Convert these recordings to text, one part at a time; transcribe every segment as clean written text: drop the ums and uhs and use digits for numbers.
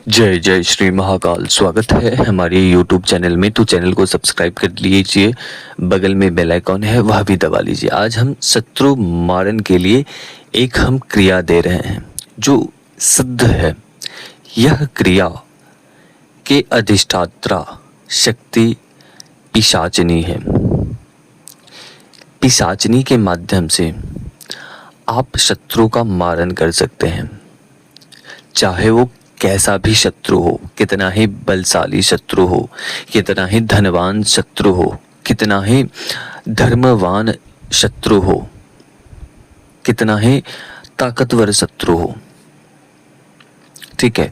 जय जय श्री महाकाल। स्वागत है हमारे YouTube चैनल में। तो चैनल को सब्सक्राइब कर लीजिए, बगल में बेल आइकॉन है वह भी दबा लीजिए। आज हम शत्रु मारन के लिए एक हम क्रिया दे रहे हैं जो सिद्ध है। यह क्रिया के अधिष्ठात्रा शक्ति पिशाचिनी है। पिशाचिनी के माध्यम से आप शत्रु का मारन कर सकते हैं, चाहे वो कैसा भी शत्रु हो, कितना ही बलशाली शत्रु हो, कितना ही धनवान शत्रु हो, कितना ही धर्मवान शत्रु हो, कितना ही ताकतवर शत्रु हो। ठीक है,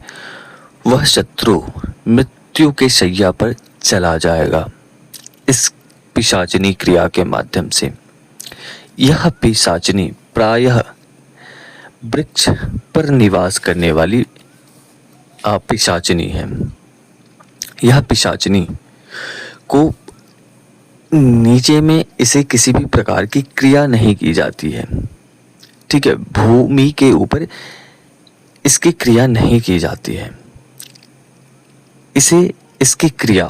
वह शत्रु मृत्यु के शैया पर चला जाएगा इस पिशाचिनी क्रिया के माध्यम से। यह पिशाचिनी प्रायः वृक्ष पर निवास करने वाली पिशाचिनी है। यह पिशाचिनी को नीचे में इसे किसी भी प्रकार की क्रिया नहीं की जाती है। ठीक है, भूमि के ऊपर इसकी क्रिया नहीं की जाती है। इसकी क्रिया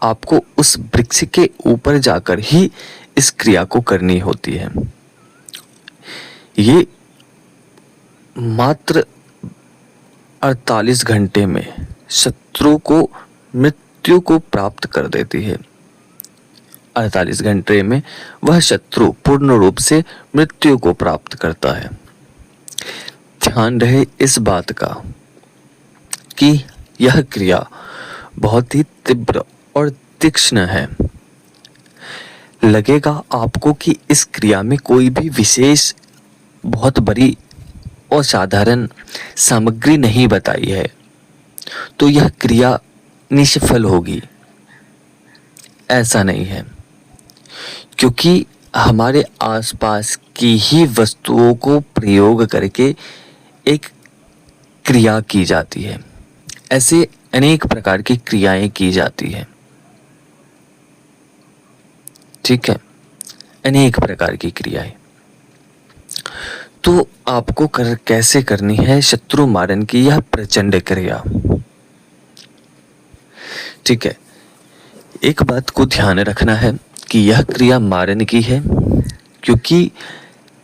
आपको उस वृक्ष के ऊपर जाकर ही इस क्रिया को करनी होती है। ये मात्र 48 घंटे में शत्रु को मृत्यु को प्राप्त कर देती है। 48 घंटे में वह शत्रु पूर्ण रूप से मृत्यु को प्राप्त करता है। ध्यान रहे इस बात का कि यह क्रिया बहुत ही तीव्र और तीक्ष्ण है। लगेगा आपको कि इस क्रिया में कोई भी विशेष बहुत बड़ी और साधारण सामग्री नहीं बताई है, तो यह क्रिया निष्फल होगी। ऐसा नहीं है, क्योंकि हमारे आसपास की ही वस्तुओं को प्रयोग करके एक क्रिया की जाती है। ऐसे अनेक प्रकार की क्रियाएं की जाती है। ठीक है, अनेक प्रकार की क्रियाएं। तो आपको कैसे करनी है शत्रु मारन की यह प्रचंड क्रिया। ठीक है, एक बात को ध्यान रखना है कि यह क्रिया मारन की है, क्योंकि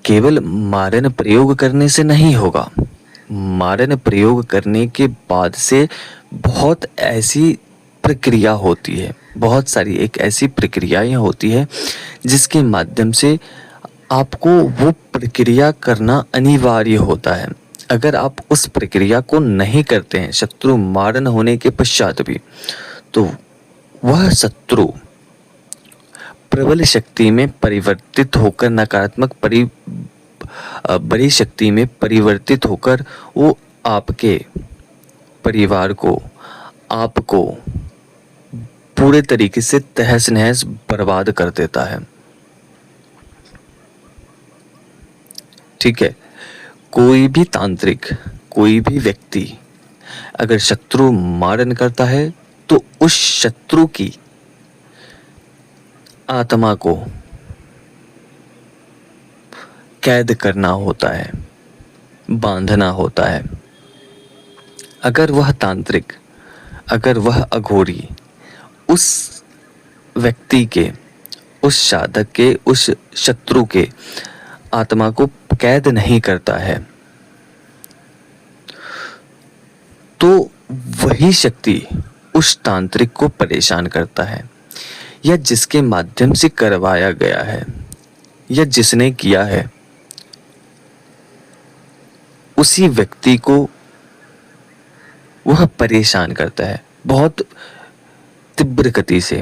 केवल मारन प्रयोग करने से नहीं होगा। मारन प्रयोग करने के बाद से बहुत ऐसी प्रक्रिया होती है, बहुत सारी एक ऐसी प्रक्रियाएं होती है जिसके माध्यम से आपको वो प्रक्रिया करना अनिवार्य होता है। अगर आप उस प्रक्रिया को नहीं करते हैं शत्रु मारन होने के पश्चात भी, तो वह शत्रु प्रबल शक्ति में परिवर्तित होकर नकारात्मक बड़ी शक्ति में परिवर्तित होकर वो आपके परिवार को, आपको पूरे तरीके से तहस नहस बर्बाद कर देता है। ठीक है, कोई भी तांत्रिक, कोई भी व्यक्ति अगर शत्रु मारन करता है तो उस शत्रु की आत्मा को कैद करना होता है, बांधना होता है। अगर वह तांत्रिक, अगर वह अघोरी उस व्यक्ति के, उस साधक के, उस शत्रु के आत्मा को कैद नहीं करता है, तो वही शक्ति उस तांत्रिक को परेशान करता है, या जिसके माध्यम से करवाया गया है या जिसने किया है उसी व्यक्ति को वह परेशान करता है बहुत तीव्र गति से।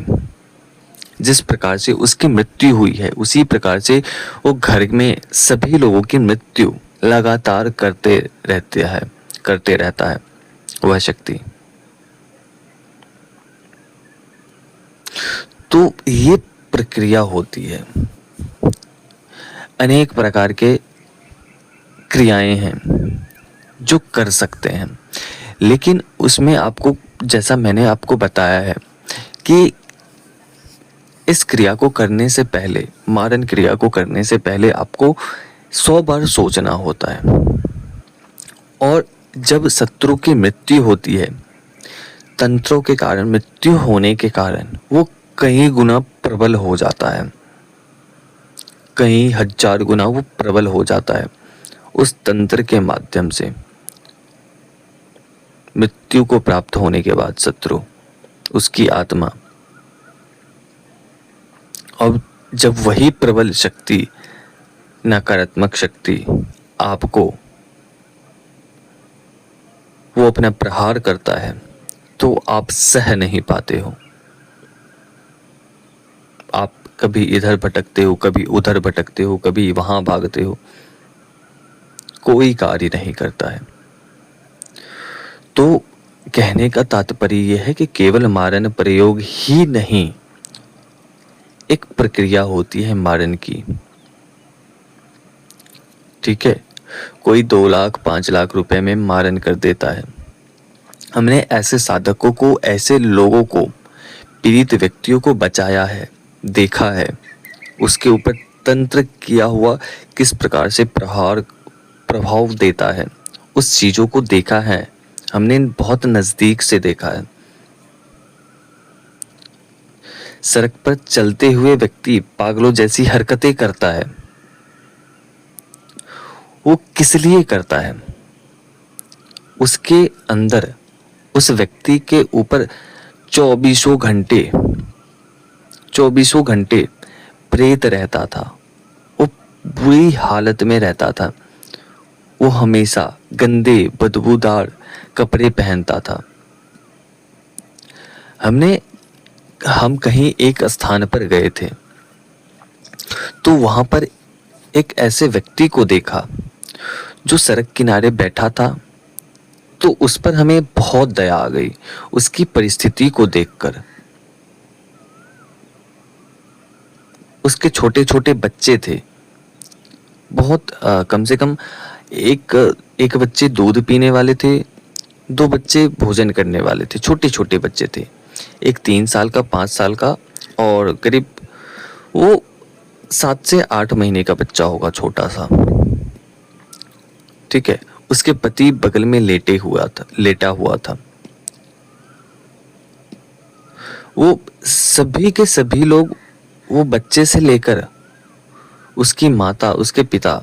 जिस प्रकार से उसकी मृत्यु हुई है उसी प्रकार से वो घर में सभी लोगों की मृत्यु लगातार करते रहता है वह शक्ति। तो ये प्रक्रिया होती है। अनेक प्रकार के क्रियाएं हैं जो कर सकते हैं, लेकिन उसमें आपको, जैसा मैंने आपको बताया है कि इस क्रिया को करने से पहले, मारन क्रिया को करने से पहले आपको 100 बार सोचना होता है। और जब शत्रु की मृत्यु होती है तंत्रों के कारण, मृत्यु होने के कारण वो कई गुना प्रबल हो जाता है, कई हजार गुना वो प्रबल हो जाता है। उस तंत्र के माध्यम से मृत्यु को प्राप्त होने के बाद शत्रु, उसकी आत्मा, और जब वही प्रबल शक्ति, नकारात्मक शक्ति आपको वो अपना प्रहार करता है तो आप सह नहीं पाते हो। आप कभी इधर भटकते हो, कभी उधर भटकते हो, कभी वहां भागते हो, कोई कार्य नहीं करता है। तो कहने का तात्पर्य यह है कि केवल मारन प्रयोग ही नहीं, एक प्रक्रिया होती है मारन की। ठीक है, कोई 2 लाख 5 लाख रुपए में मारन कर देता है। हमने ऐसे साधकों को, ऐसे लोगों को, पीड़ित व्यक्तियों को बचाया है, देखा है, उसके ऊपर तंत्र किया हुआ किस प्रकार से प्रभाव देता है, उस चीजों को देखा है, हमने बहुत नजदीक से देखा है। सड़क पर चलते हुए व्यक्ति पागलों जैसी हरकतें करता है, वो किस लिए करता है? उसके अंदर, उस व्यक्ति के ऊपर 24 घंटे प्रेत रहता था। वो बुरी हालत में रहता था। वो हमेशा गंदे बदबूदार कपड़े पहनता था। हम कहीं एक स्थान पर गए थे, तो वहां पर एक ऐसे व्यक्ति को देखा जो सड़क किनारे बैठा था। तो उस पर हमें बहुत दया आ गई उसकी परिस्थिति को देखकर। उसके छोटे छोटे बच्चे थे, बहुत कम से कम एक बच्चे दूध पीने वाले थे, 2 बच्चे भोजन करने वाले थे, छोटे छोटे बच्चे थे, एक 3 साल का, 5 साल का, और करीब वो 7 से 8 महीने का बच्चा होगा, छोटा सा। ठीक है, उसके पति बगल में लेटा हुआ था। वो सभी के सभी लोग, वो बच्चे से लेकर उसकी माता, उसके पिता,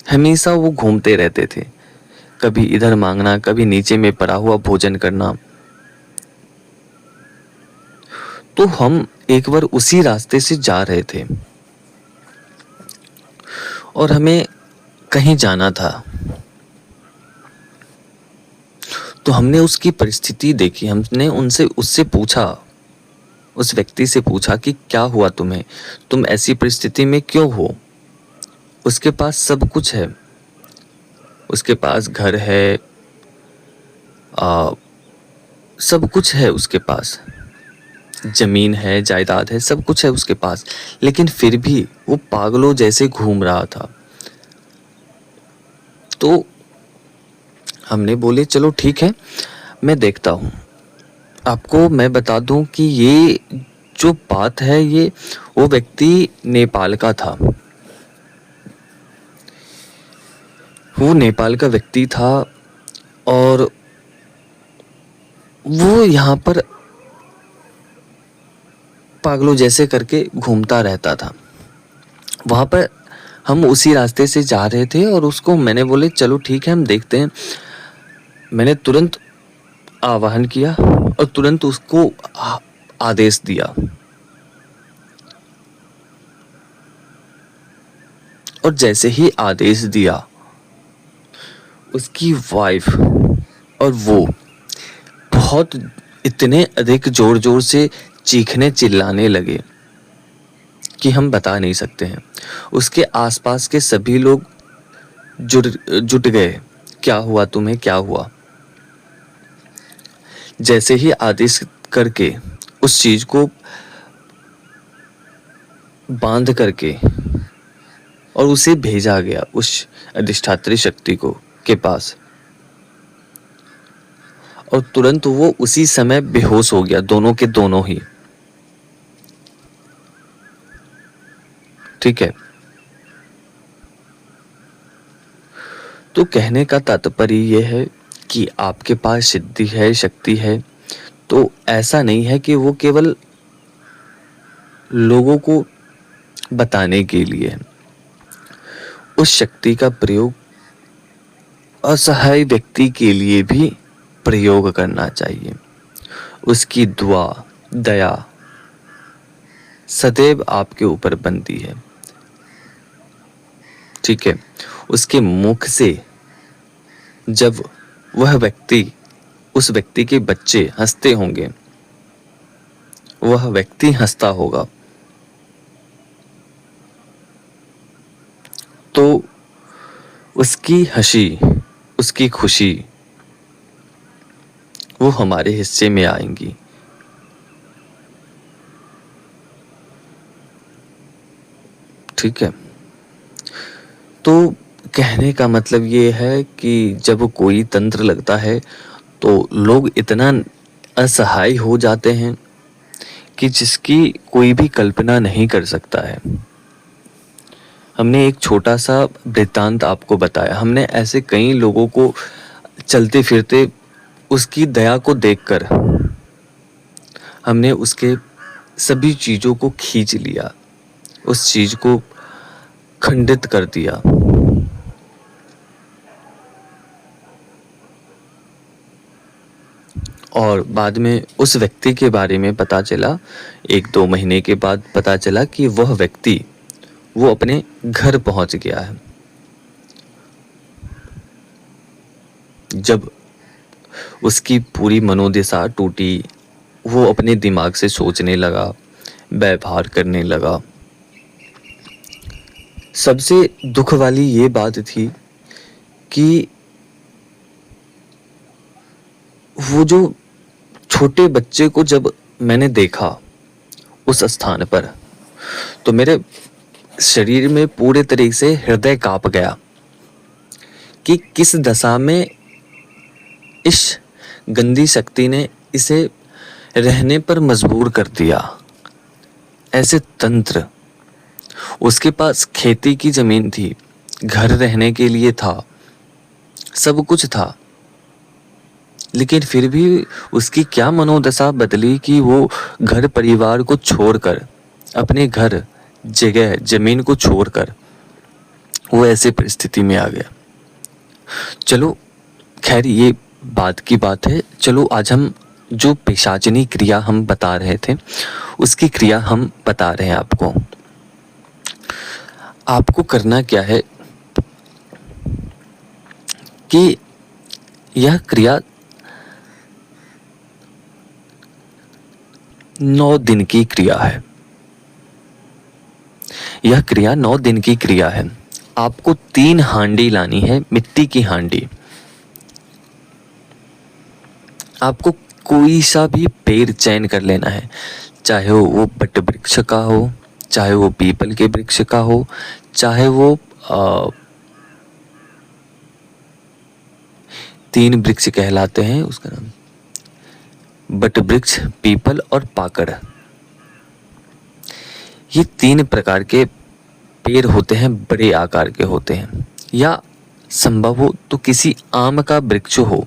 हमेशा वो घूमते रहते थे, कभी इधर मांगना, कभी नीचे में पड़ा हुआ भोजन करना। तो हम एक बार उसी रास्ते से जा रहे थे और हमें कहीं जाना था। तो हमने उसकी परिस्थिति देखी, हमने उससे पूछा, उस व्यक्ति से पूछा कि क्या हुआ तुम्हें, तुम ऐसी परिस्थिति में क्यों हो? उसके पास सब कुछ है, उसके पास घर है, सब कुछ है उसके पास, जमीन है, जायदाद है, सब कुछ है उसके पास, लेकिन फिर भी वो पागलों जैसे घूम रहा था। तो हमने बोले चलो ठीक है, मैं देखता हूँ। आपको मैं बता दूं कि ये जो बात है, ये वो व्यक्ति नेपाल का था। वो नेपाल का व्यक्ति था और वो यहाँ पर पागलों जैसे करके घूमता रहता था। वहाँ पर हम उसी रास्ते से जा रहे थे और उसको मैंने बोले चलो ठीक है, हम देखते हैं। मैंने तुरंत आवाहन किया और तुरंत उसको आदेश दिया, और जैसे ही आदेश दिया, उसकी वाइफ और वो बहुत इतने अधिक जोर जोर से चीखने चिल्लाने लगे कि हम बता नहीं सकते हैं। उसके आसपास के सभी लोग जुट गए, क्या हुआ तुम्हें, क्या हुआ? जैसे ही आदेश करके उस चीज को बांध करके और उसे भेजा गया उस अधिष्ठात्री शक्ति को के पास, और तुरंत वो उसी समय बेहोश हो गया, दोनों के दोनों ही। ठीक है, तो कहने का तात्पर्य यह है कि आपके पास सिद्धि है, शक्ति है, तो ऐसा नहीं है कि वो केवल लोगों को बताने के लिए है। उस शक्ति का प्रयोग असहाय व्यक्ति के लिए भी प्रयोग करना चाहिए। उसकी दुआ, दया सदैव आपके ऊपर बनती है। ठीक है, उसके मुख से जब वह व्यक्ति, उस व्यक्ति के बच्चे हंसते होंगे, वह व्यक्ति हंसता होगा, तो उसकी हंसी, उसकी खुशी वो हमारे हिस्से में आएंगी। ठीक है, तो कहने का मतलब ये है कि जब कोई तंत्र लगता है तो लोग इतना असहाय हो जाते हैं कि जिसकी कोई भी कल्पना नहीं कर सकता है। हमने एक छोटा सा वृत्तांत आपको बताया। हमने ऐसे कई लोगों को चलते फिरते उसकी दया को देखकर हमने उसके सभी चीज़ों को खींच लिया, उस चीज़ को खंडित कर दिया। और बाद में उस व्यक्ति के बारे में पता चला, 1-2 महीने के बाद पता चला कि वह व्यक्ति वो अपने घर पहुंच गया है। जब उसकी पूरी मनोदशा टूटी, वो अपने दिमाग से सोचने लगा, व्यवहार करने लगा। सबसे दुख वाली ये बात थी कि वो जो छोटे बच्चे को जब मैंने देखा उस स्थान पर, तो मेरे शरीर में पूरे तरीके से हृदय कांप गया कि किस दशा में इस गंदी शक्ति ने इसे रहने पर मजबूर कर दिया। ऐसे तंत्र, उसके पास खेती की जमीन थी, घर रहने के लिए था, सब कुछ था, लेकिन फिर भी उसकी क्या मनोदशा बदली कि वो घर परिवार को छोड़कर, अपने घर, जगह, जमीन को छोड़कर वो ऐसे परिस्थिति में आ गया। चलो खैर ये बात की बात है। चलो आज हम जो पिशाचिनी क्रिया हम बता रहे थे, उसकी क्रिया हम बता रहे हैं आपको। आपको करना क्या है कि यह क्रिया 9 दिन की क्रिया है। यह क्रिया 9 दिन की क्रिया है। आपको 3 हांडी लानी है, मिट्टी की हांडी। आपको कोई सा भी पेड़ चयन कर लेना है, चाहे वो बट वृक्ष का हो, चाहे वो पीपल के वृक्ष का हो, चाहे वो 3 वृक्ष कहलाते हैं, उसका नाम बट वृक्ष, पीपल और पाकड़। ये 3 प्रकार के पेड़ होते हैं, बड़े आकार के होते हैं। या संभव हो तो किसी आम का वृक्ष हो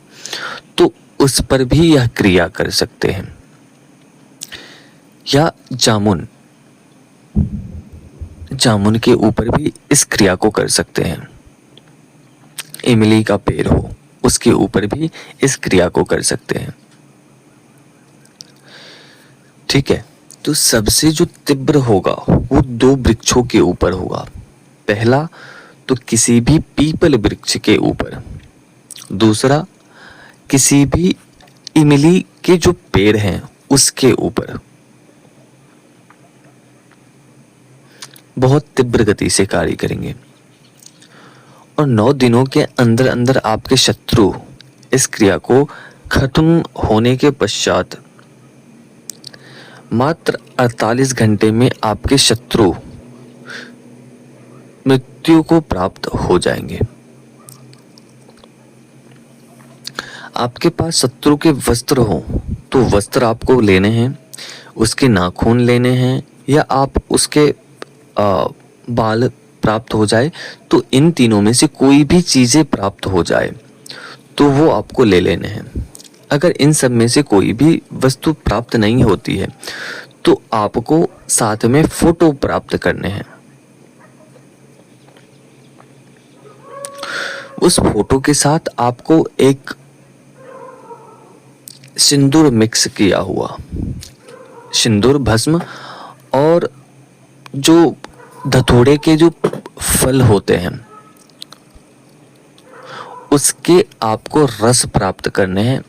तो उस पर भी यह क्रिया कर सकते हैं, या जामुन, जामुन के ऊपर भी इस क्रिया को कर सकते हैं। इमली का पेड़ हो, उसके ऊपर भी इस क्रिया को कर सकते हैं। ठीक है, तो सबसे जो तीव्र होगा वो 2 वृक्षों के ऊपर होगा। पहला तो किसी भी पीपल वृक्ष के ऊपर, दूसरा किसी भी इमली के जो पेड़ हैं उसके ऊपर। बहुत तीव्र गति से कार्य करेंगे और 9 दिनों के अंदर अंदर आपके शत्रु इस क्रिया को खत्म होने के पश्चात मात्र 48 घंटे में आपके शत्रु मृत्यु को प्राप्त हो जाएंगे। आपके पास शत्रु के वस्त्र हो तो वस्त्र आपको लेने हैं, उसके नाखून लेने हैं, या आप उसके बाल प्राप्त हो जाए तो इन तीनों में से कोई भी चीजें प्राप्त हो जाए तो वो आपको ले लेने हैं। अगर इन सब में से कोई भी वस्तु प्राप्त नहीं होती है तो आपको साथ में फोटो प्राप्त करने हैं। उस फोटो के साथ आपको एक सिंदूर मिक्स किया हुआ सिंदूर भस्म और जो धतूरे के जो फल होते हैं उसके आपको रस प्राप्त करने हैं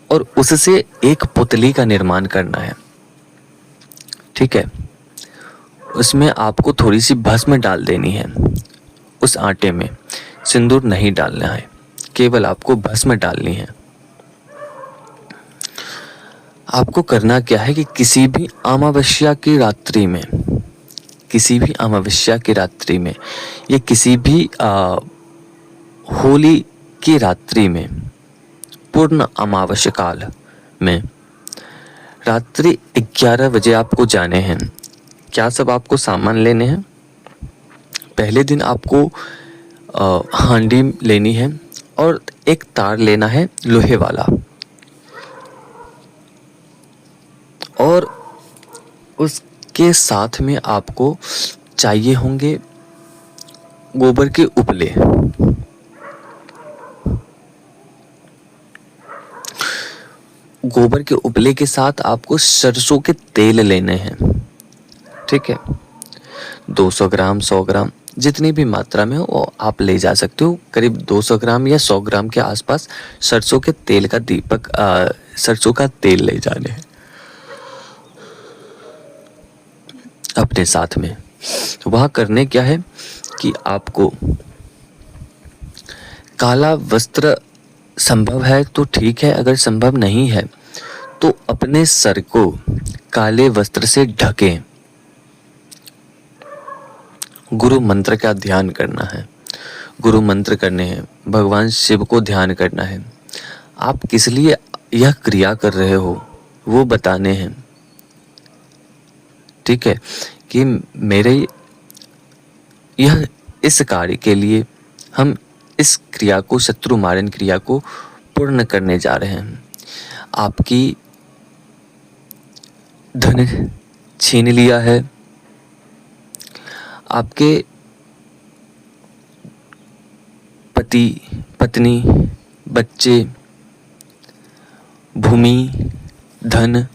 और उससे एक पुतली का निर्माण करना है। ठीक है, उसमें आपको थोड़ी सी भस्म डाल देनी है। उस आटे में सिंदूर नहीं डालना है, केवल आपको भस्म डालनी है। आपको करना क्या है कि किसी भी अमावस्या की रात्रि में या किसी भी होली की रात्रि में, पूर्ण अमावस्या काल में रात्रि 11 बजे आपको जाने हैं। क्या सब आपको सामान लेने हैं? पहले दिन आपको हांडी लेनी है और एक तार लेना है लोहे वाला, और उसके साथ में आपको चाहिए होंगे गोबर के उपले। गोबर के उपले के साथ आपको सरसों के तेल लेने हैं। ठीक है, 200 ग्राम 100 ग्राम जितनी भी मात्रा में हो वो आप ले जा सकते हो। करीब 200 ग्राम या 100 ग्राम के आसपास सरसों के तेल का सरसों का तेल ले जाने हैं अपने साथ में। वहाँ करने क्या है कि आपको काला वस्त्र, संभव है तो ठीक है, अगर संभव नहीं है तो अपने सर को काले वस्त्र से ढकें। गुरु मंत्र का ध्यान करना है, गुरु मंत्र करने हैं, भगवान शिव को ध्यान करना है। आप किस लिए यह क्रिया कर रहे हो वो बताने हैं। ठीक है, कि मेरे यह इस कार्य के लिए हम इस क्रिया को, शत्रु मारन क्रिया को पूर्ण करने जा रहे हैं। आपकी धन छीन लिया है, आपके पति पत्नी बच्चे भूमि धन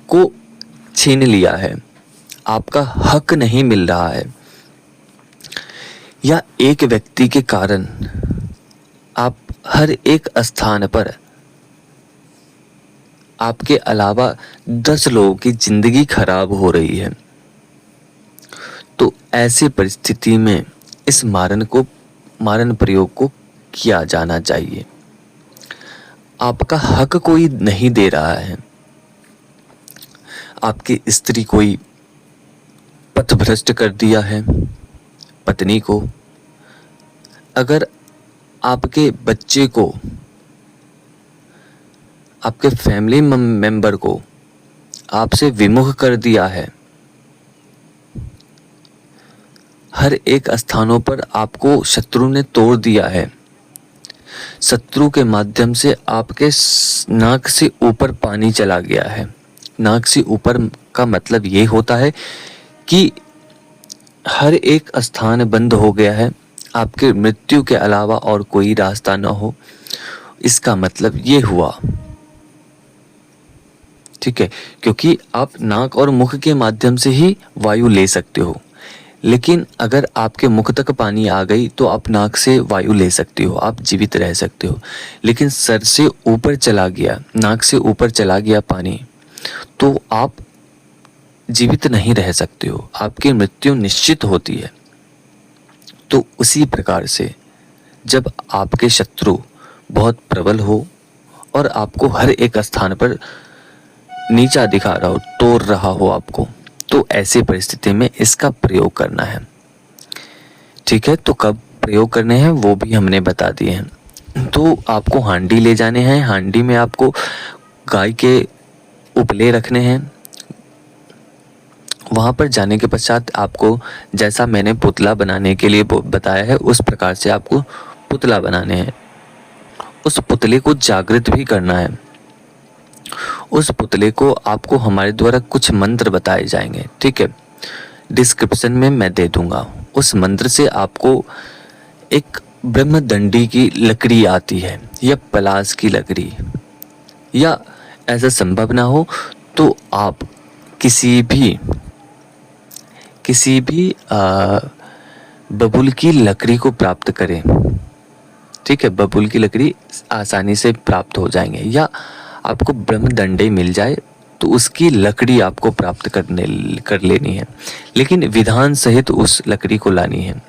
को छीन लिया है, आपका हक नहीं मिल रहा है, या एक व्यक्ति के कारण आप हर एक स्थान पर आपके अलावा 10 लोगों की जिंदगी खराब हो रही है, तो ऐसी परिस्थिति में इस मारन प्रयोग को किया जाना चाहिए। आपका हक कोई नहीं दे रहा है, आपकी स्त्री कोई पथभ्रष्ट कर दिया है, पत्नी को, अगर आपके बच्चे को, आपके फैमिली मेंबर को आपसे विमुख कर दिया है, हर एक स्थानों पर आपको शत्रु ने तोड़ दिया है, शत्रु के माध्यम से आपके नाक से ऊपर पानी चला गया है। नाक से ऊपर का मतलब ये होता है कि हर एक स्थान बंद हो गया है, आपके मृत्यु के अलावा और कोई रास्ता न हो, इसका मतलब ये हुआ। ठीक है, क्योंकि आप नाक और मुख के माध्यम से ही वायु ले सकते हो, लेकिन अगर आपके मुख तक पानी आ गई तो आप नाक से वायु ले सकते हो, आप जीवित रह सकते हो। लेकिन सर से ऊपर चला गया, नाक से ऊपर चला गया पानी, तो आप जीवित नहीं रह सकते हो, आपकी मृत्यु निश्चित होती है। तो उसी प्रकार से जब आपके शत्रु बहुत प्रबल हो और आपको हर एक स्थान पर नीचा दिखा रहा हो, तोड़ रहा हो आपको, तो ऐसी परिस्थिति में इसका प्रयोग करना है। ठीक है, तो कब प्रयोग करने हैं वो भी हमने बता दिए हैं। तो आपको हांडी ले जाने हैं, हांडी में आपको गाय के उपले रखने हैं। वहाँ पर जाने के पश्चात आपको, जैसा मैंने पुतला बनाने के लिए बताया है, उस प्रकार से आपको पुतला बनाने हैं। उस पुतले को जागृत भी करना है। उस पुतले को आपको हमारे द्वारा कुछ मंत्र बताए जाएंगे, ठीक है, डिस्क्रिप्शन में मैं दे दूंगा। उस मंत्र से आपको एक ब्रह्मदंडी की लकड़ी आती है या पलाश की लकड़ी, या ऐसा संभव ना हो तो आप किसी भी बबूल की लकड़ी को प्राप्त करें, ठीक है, बबूल की लकड़ी आसानी से प्राप्त हो जाएंगे, या आपको ब्रह्मदंडे मिल जाए तो उसकी लकड़ी आपको प्राप्त कर लेनी है, लेकिन विधान सहित उस लकड़ी को लानी है,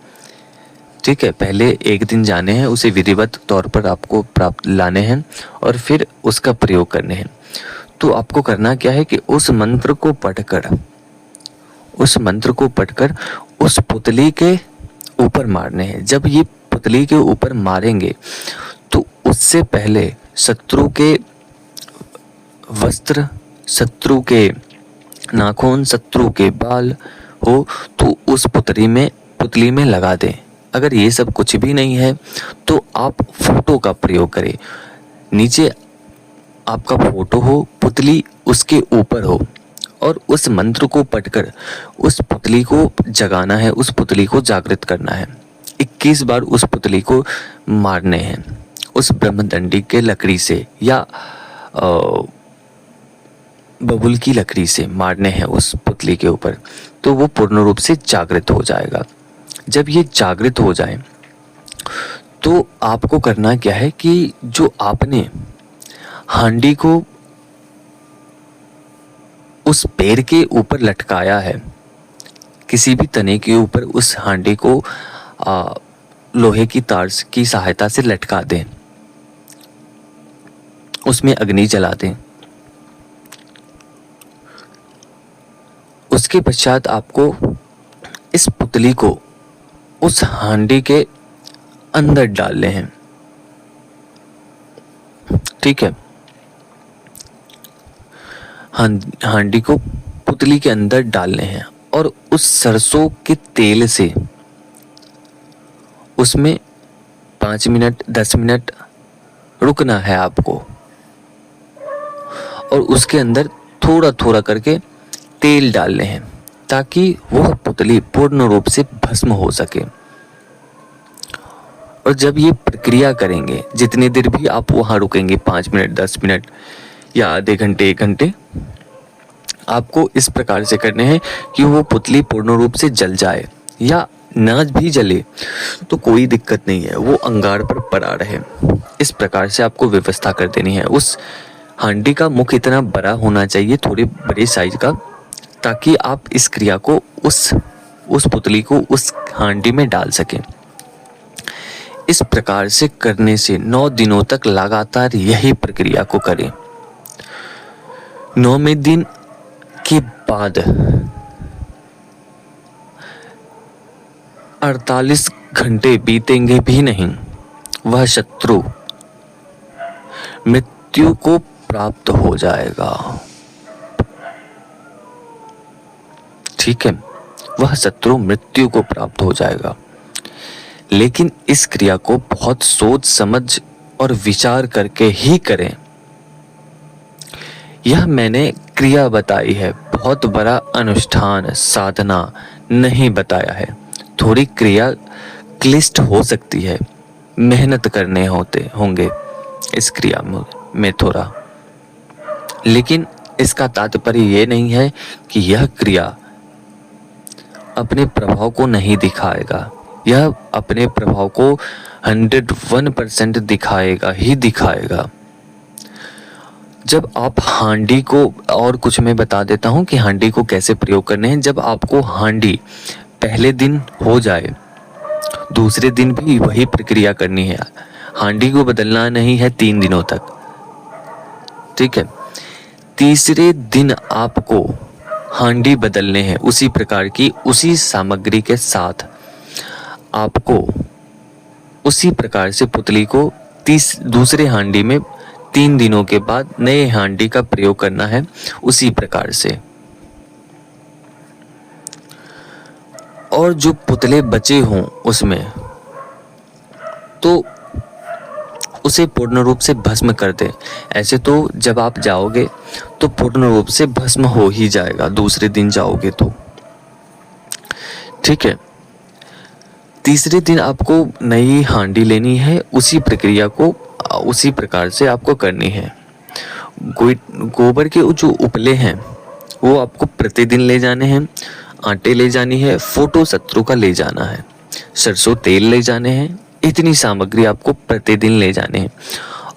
ठीक है। पहले एक दिन जाने हैं, उसे विधिवत तौर पर आपको प्राप्त लाने हैं और फिर उसका प्रयोग करने हैं। तो आपको करना क्या है कि उस मंत्र को पढ़कर उस पुतली के ऊपर मारने हैं। जब ये पुतली के ऊपर मारेंगे तो उससे पहले शत्रु के वस्त्र, शत्रु के नाखून, शत्रु के बाल हो तो उस पुतली में लगा दें। अगर ये सब कुछ भी नहीं है तो आप फोटो का प्रयोग करें। नीचे आपका फोटो हो, पुतली उसके ऊपर हो, और उस मंत्र को पढ़कर उस पुतली को जगाना है, उस पुतली को जागृत करना है। 21 बार उस पुतली को मारने हैं उस ब्रह्मदंडी के लकड़ी से या बबूल की लकड़ी से मारने हैं उस पुतली के ऊपर, तो वो पूर्ण रूप से जागृत हो जाएगा। जब ये जागृत हो जाए तो आपको करना क्या है कि जो आपने हांडी को उस पेड़ के ऊपर लटकाया है, किसी भी तने के ऊपर उस हांडी को लोहे की तार की सहायता से लटका दें, उसमें अग्नि जला दें। उसके पश्चात आपको इस पुतली को उस हांडी के अंदर डालने हैं, ठीक है। हांडी को पुतली के अंदर डालने हैं और उस सरसों के तेल से उसमें 5 मिनट 10 मिनट रुकना है आपको, और उसके अंदर थोड़ा थोड़ा करके तेल डालने हैं ताकि वह पुतली पूर्ण रूप से भस्म हो सके। और जब ये प्रक्रिया करेंगे, जितनी देर भी आप वहां रुकेंगे, 5 मिनट 10 मिनट या आधे घंटे 1 घंटे, आपको इस प्रकार से करने हैं कि वो पुतली पूर्ण रूप से जल जाए, या ना भी जले तो कोई दिक्कत नहीं है, वो अंगार पर पड़ा रहे। इस प्रकार से आपको व्यवस्था कर देनी है। उस हांडी का मुख इतना बड़ा होना चाहिए, थोड़े बड़े साइज का, ताकि आप इस क्रिया को उस पुतली को उस हांडी में डाल सकें। इस प्रकार से करने से 9 दिनों तक लगातार यही प्रक्रिया को करें। 9वें दिन के बाद 48 घंटे बीतेंगे भी नहीं, वह शत्रु मृत्यु को प्राप्त हो जाएगा, ठीक है। वह शत्रु मृत्यु को प्राप्त हो जाएगा। लेकिन इस क्रिया को बहुत सोच समझ और विचार करके ही करें। यह मैंने क्रिया बताई है, बहुत बड़ा अनुष्ठान साधना नहीं बताया है। थोड़ी क्रिया क्लिष्ट हो सकती है, मेहनत करने होंगे इस क्रिया में थोड़ा, लेकिन इसका तात्पर्य यह नहीं है कि यह क्रिया अपने प्रभाव को नहीं दिखाएगा। यह अपने प्रभाव को 101% दिखाएगा ही दिखाएगा। जब आप हांडी को, और कुछ मैं बता देता हूं कि हांडी को कैसे प्रयोग करने हैं। जब आपको हांडी पहले दिन हो जाए, दूसरे दिन भी वही प्रक्रिया करनी है। हांडी को बदलना नहीं है 3 दिनों तक, ठीक है। तीसरे दिन आपको हांडी बदलने हैं, उसी प्रकार की उसी सामग्री के साथ आपको उसी प्रकार से पुतली को दूसरे हांडी में 3 दिनों के बाद नए हांडी का प्रयोग करना है, उसी प्रकार से। और जो पुतले बचे हों उसमें, तो उसे पूर्ण रूप से भस्म कर दे। ऐसे तो जब आप जाओगे तो पूर्ण रूप से भस्म हो ही जाएगा दूसरे दिन जाओगे तो, ठीक है। तीसरे दिन आपको नई हांडी लेनी है, उसी प्रक्रिया को उसी प्रकार से आपको करनी है। गोबर के जो उपले हैं वो आपको प्रतिदिन ले जाने हैं, आटे ले जानी है, फोटो शत्रु का ले जाना है, सरसों तेल ले जाने हैं। इतनी सामग्री आपको प्रतिदिन ले जाने हैं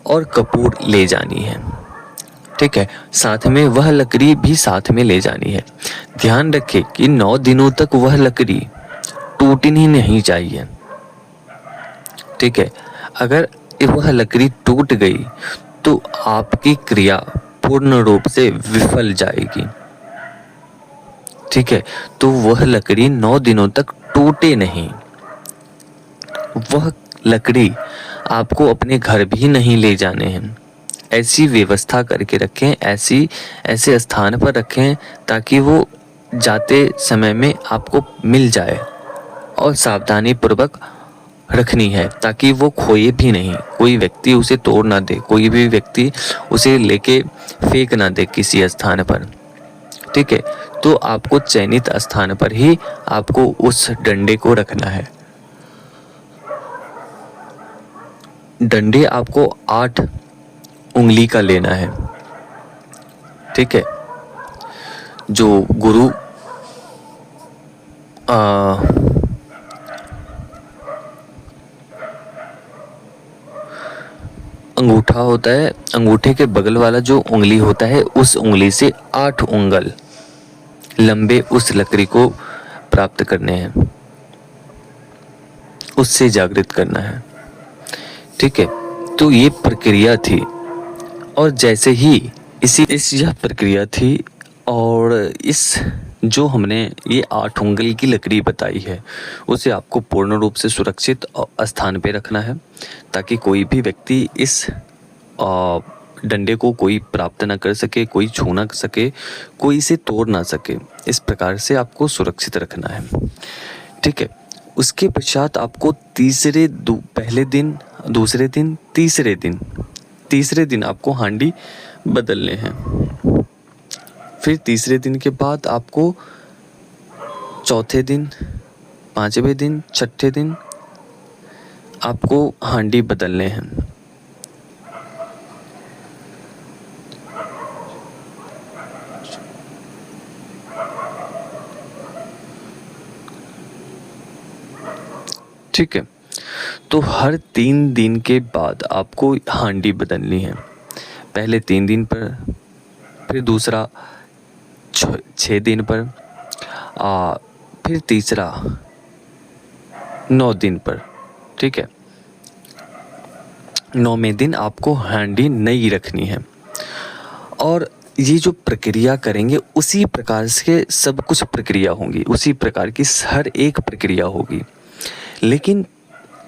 और कपूर ले जानी है, ठीक है। साथ में वह लकड़ी भी साथ में ले जानी है। ध्यान रखें कि 9 दिनों तक वह लकड़ी टूटनी नहीं चाहिए, ठीक है। अगर वह लकड़ी टूट गई तो आपकी क्रिया पूर्ण रूप से विफल जाएगी, ठीक है। तो वह लकड़ी 9 दिनों तक टूटे नहीं। वह लकड़ी आपको अपने घर भी नहीं ले जाने हैं। ऐसी व्यवस्था करके रखें, ऐसे स्थान पर रखें ताकि वो जाते समय में आपको मिल जाए, और सावधानी पूर्वक रखनी है ताकि वो खोए भी नहीं, कोई व्यक्ति उसे तोड़ ना दे, कोई भी व्यक्ति उसे लेके फेंक ना दे किसी स्थान पर, ठीक है। तो आपको चयनित स्थान पर ही आपको उस डंडे को रखना है। डंडे आपको 8 उंगली का लेना है, ठीक है। जो गुरु अंगूठा होता है, अंगूठे के बगल वाला जो उंगली होता है उस उंगली से 8 उंगल लंबे उस लकड़ी को प्राप्त करने हैं, उससे जागृत करना है, ठीक है। तो ये प्रक्रिया थी, और जैसे ही यह प्रक्रिया थी, और इस जो हमने ये 8 उंगल की लकड़ी बताई है उसे आपको पूर्ण रूप से सुरक्षित स्थान पे रखना है ताकि कोई भी व्यक्ति इस डंडे को कोई प्राप्त ना कर सके, कोई छू ना सके, कोई इसे तोड़ ना सके। इस प्रकार से आपको सुरक्षित रखना है, ठीक है। उसके पश्चात आपको पहले दिन, दूसरे दिन, तीसरे दिन आपको हांडी बदलने हैं। फिर तीसरे दिन के बाद आपको चौथे दिन, 5वें दिन, 6ठे दिन आपको हांडी बदलने हैं। ठीक है। तो हर 3 दिन के बाद आपको हांडी बदलनी है। पहले 3 दिन पर, फिर दूसरा 6 दिन पर, फिर तीसरा 9 दिन पर, ठीक है। 9वें दिन आपको हांडी नई रखनी है, और ये जो प्रक्रिया करेंगे उसी प्रकार से सब कुछ प्रक्रिया होंगी, उसी प्रकार की हर एक प्रक्रिया होगी। लेकिन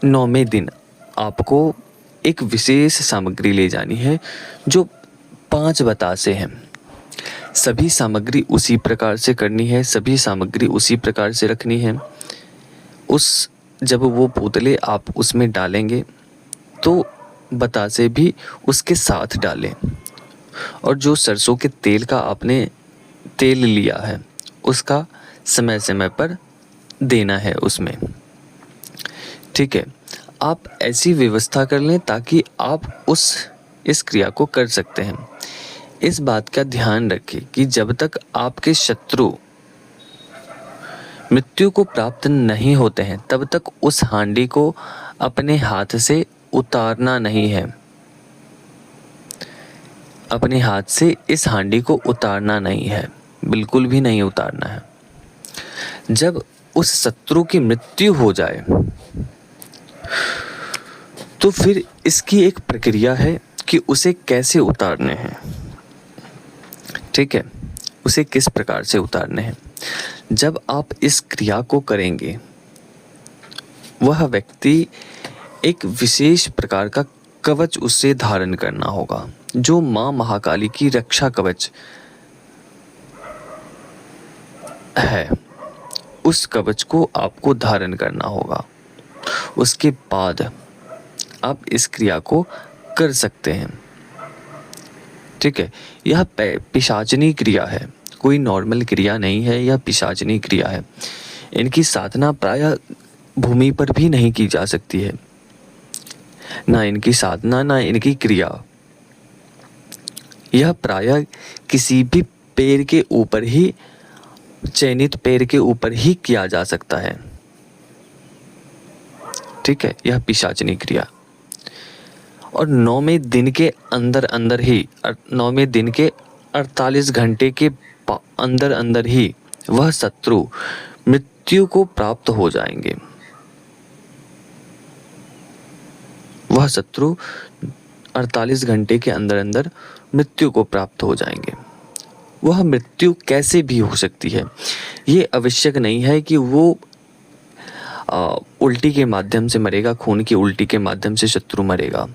9वें दिन आपको एक विशेष सामग्री ले जानी है जो 5 बतासे हैं। सभी सामग्री उसी प्रकार से करनी है, सभी सामग्री उसी प्रकार से रखनी है। जब वो पुतले आप उसमें डालेंगे तो बतासे भी उसके साथ डालें, और जो सरसों के तेल का आपने तेल लिया है उसका समय समय पर देना है उसमें, ठीक है। आप ऐसी व्यवस्था कर लें ताकि आप इस क्रिया को कर सकते हैं। इस बात का ध्यान रखें कि जब तक आपके शत्रु मृत्यु को प्राप्त नहीं होते हैं तब तक उस हांडी को अपने हाथ से उतारना नहीं है। अपने हाथ से इस हांडी को उतारना नहीं है, बिल्कुल भी नहीं उतारना है। जब उस शत्रु की मृत्यु हो जाए तो फिर इसकी एक प्रक्रिया है कि उसे कैसे उतारने हैं, ठीक है। उसे किस प्रकार से उतारने हैं। जब आप इस क्रिया को करेंगे वह व्यक्ति एक विशेष प्रकार का कवच उससे धारण करना होगा, जो माँ महाकाली की रक्षा कवच है। उस कवच को आपको धारण करना होगा। उसके बाद आप इस क्रिया को कर सकते हैं। ठीक है, यह पिशाचनी क्रिया है, कोई नॉर्मल क्रिया नहीं है, यह पिशाचनी क्रिया है। इनकी साधना प्रायः भूमि पर भी नहीं की जा सकती है, ना इनकी साधना ना इनकी क्रिया। यह प्रायः किसी भी पेड़ के ऊपर ही, चयनित पेड़ के ऊपर ही किया जा सकता है। ठीक है, यह पिशाचनी क्रिया। और 9वें दिन के अंदर अंदर ही, 9वें दिन के 48 घंटे के अंदर अंदर ही वह शत्रु मृत्यु को प्राप्त हो जाएंगे। वह शत्रु 48 घंटे के अंदर अंदर मृत्यु को प्राप्त हो जाएंगे। वह मृत्यु कैसे भी हो सकती है, ये आवश्यक नहीं है कि वो उल्टी के माध्यम से मरेगा, खून की उल्टी के माध्यम से शत्रु मरेगा।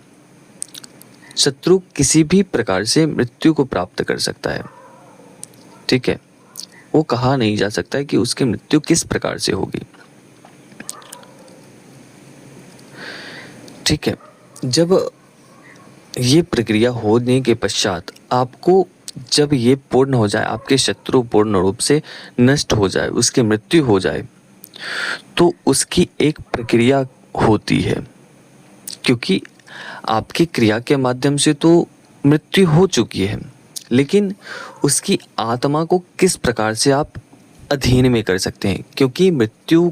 शत्रु किसी भी प्रकार से मृत्यु को प्राप्त कर सकता है। ठीक है, वो कहा नहीं जा सकता है कि उसकी मृत्यु किस प्रकार से होगी। ठीक है, जब ये प्रक्रिया होने के पश्चात आपको, जब ये पूर्ण हो जाए, आपके शत्रु पूर्ण रूप से नष्ट हो जाए, उसकी मृत्यु हो जाए, तो उसकी एक प्रक्रिया होती है, क्योंकि आपकी क्रिया के माध्यम से तो मृत्यु हो चुकी है, लेकिन उसकी आत्मा को किस प्रकार से आप अधीन में कर सकते हैं, क्योंकि मृत्यु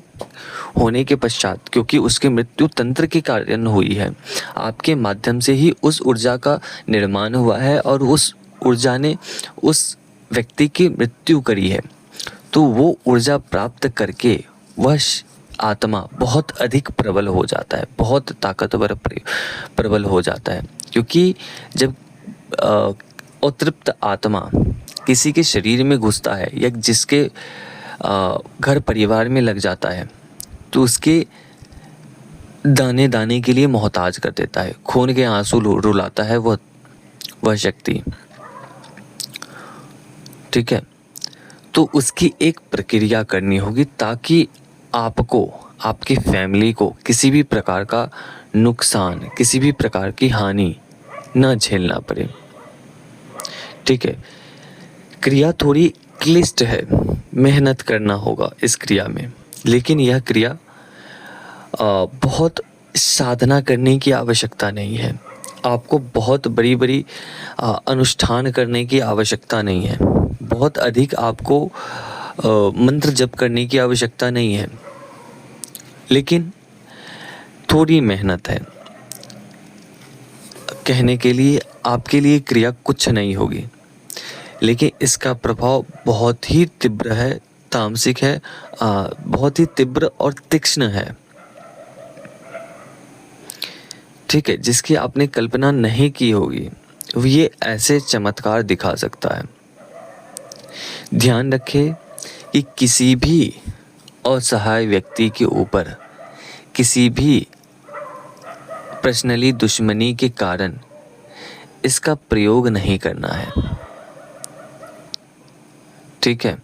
होने के पश्चात, क्योंकि उसके मृत्यु तंत्र के कारण हुई है, आपके माध्यम से ही उस ऊर्जा का निर्माण हुआ है और उस ऊर्जा ने उस व्यक्ति की मृत्यु करी है। तो वो ऊर्जा प्राप्त करके वह आत्मा बहुत अधिक प्रबल हो जाता है, बहुत ताकतवर प्रबल हो जाता है। क्योंकि जब अतृप्त आत्मा किसी के शरीर में घुसता है या जिसके घर परिवार में लग जाता है, तो उसके दाने दाने के लिए मोहताज कर देता है, खून के आंसू रुलाता है वह शक्ति। ठीक है, तो उसकी एक प्रक्रिया करनी होगी ताकि आपको, आपकी फैमिली को किसी भी प्रकार का नुकसान, किसी भी प्रकार की हानि न झेलना पड़े। ठीक है, क्रिया थोड़ी क्लिष्ट है, मेहनत करना होगा इस क्रिया में, लेकिन यह क्रिया बहुत साधना करने की आवश्यकता नहीं है, आपको बहुत बड़ी बड़ी अनुष्ठान करने की आवश्यकता नहीं है, बहुत अधिक आपको मंत्र जप करने की आवश्यकता नहीं है, लेकिन थोड़ी मेहनत है। कहने के लिए आपके लिए क्रिया कुछ नहीं होगी, लेकिन इसका प्रभाव बहुत ही तीव्र है, तामसिक है, बहुत ही तीव्र और तीक्ष्ण है। ठीक है, जिसकी आपने कल्पना नहीं की होगी, ये ऐसे चमत्कार दिखा सकता है। ध्यान रखें कि किसी भी असहाय व्यक्ति के ऊपर किसी भी पर्सनली दुश्मनी के कारण इसका प्रयोग नहीं करना है। ठीक है,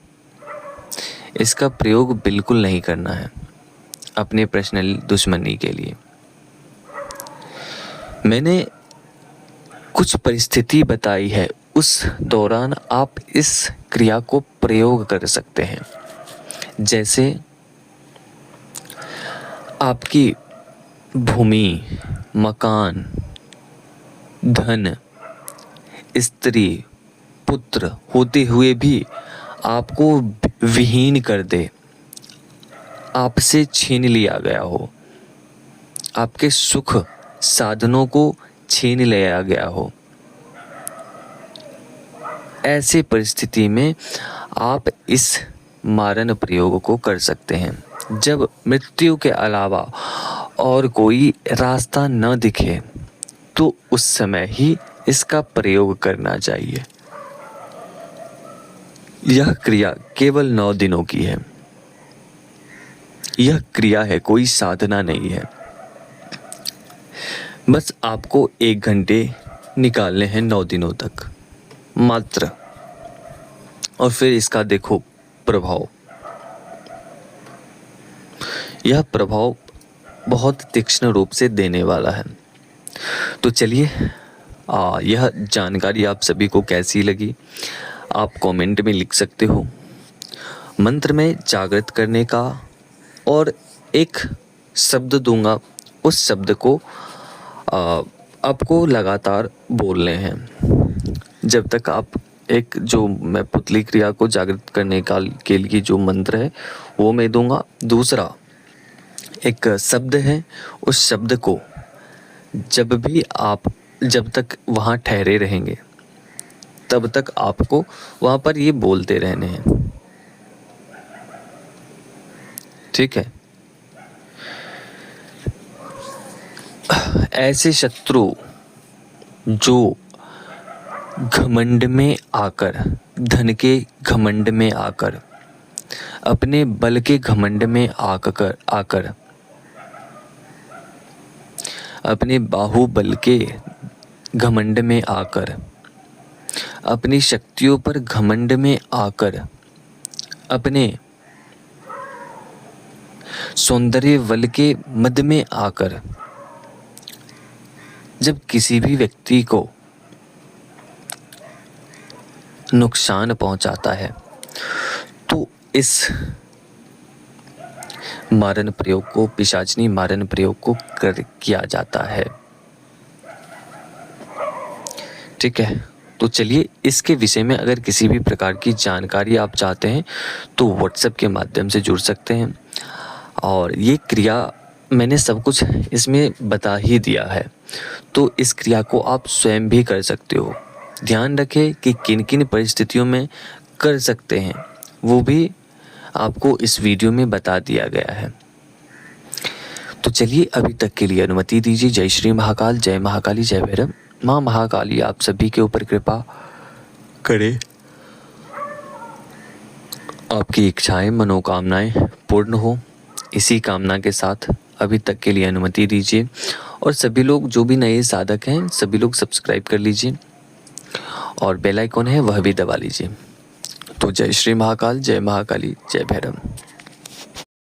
इसका प्रयोग बिल्कुल नहीं करना है अपने पर्सनल दुश्मनी के लिए। मैंने कुछ परिस्थिति बताई है, उस दौरान आप इस क्रिया को प्रयोग कर सकते हैं। जैसे आपकी भूमि, मकान, धन, स्त्री, पुत्र होते हुए भी आपको विहीन कर दे, आपसे छीन लिया गया हो, आपके सुख साधनों को छीन लिया गया हो, ऐसे परिस्थिति में आप इस मारण प्रयोग को कर सकते हैं। जब मृत्यु के अलावा और कोई रास्ता न दिखे तो उस समय ही इसका प्रयोग करना चाहिए। यह क्रिया केवल 9 दिनों की है, यह क्रिया है, कोई साधना नहीं है। बस आपको 1 घंटे निकालने हैं 9 दिनों तक मात्र, और फिर इसका देखो प्रभाव। यह प्रभाव बहुत तीक्ष्ण रूप से देने वाला है। तो चलिए, यह जानकारी आप सभी को कैसी लगी आप कमेंट में लिख सकते हो। मंत्र में जागृत करने का, और एक शब्द दूंगा, उस शब्द को आपको लगातार बोलने हैं जब तक आप एक जो मैं पुतली क्रिया को जागृत करने का के लिए जो मंत्र है वो मैं दूंगा। दूसरा एक शब्द है, उस शब्द को जब तक वहाँ ठहरे रहेंगे तब तक आपको वहाँ पर ये बोलते रहने हैं, ठीक है। ऐसे शत्रु जो घमंड में आकर, धन के घमंड में आकर, अपने बल के घमंड में आकर अपने बाहुबल के घमंड में आकर, अपनी शक्तियों पर घमंड में आकर, अपने सौंदर्य बल के मद में आकर जब किसी भी व्यक्ति को नुकसान पहुंचाता है तो इस मारन प्रयोग को, पिशाचनी मारन प्रयोग को किया जाता है, ठीक है। तो चलिए, इसके विषय में अगर किसी भी प्रकार की जानकारी आप चाहते हैं तो व्हाट्सएप के माध्यम से जुड़ सकते हैं। और ये क्रिया मैंने सब कुछ इसमें बता ही दिया है, तो इस क्रिया को आप स्वयं भी कर सकते हो। ध्यान रखें कि किन किन परिस्थितियों में कर सकते हैं, वो भी आपको इस वीडियो में बता दिया गया है। तो चलिए, अभी तक के लिए अनुमति दीजिए। जय श्री महाकाल, जय महाकाली, जय भैरव। माँ महाकाली आप सभी के ऊपर कृपा करे, आपकी इच्छाएं मनोकामनाएं पूर्ण हो। इसी कामना के साथ अभी तक के लिए अनुमति दीजिए। और सभी लोग जो भी नए साधक हैं सभी लोग सब्सक्राइब कर लीजिए और बेल आइकॉन है वह भी दबा लीजिए। तो जय श्री महाकाल, जय महाकाली, जय भैरव।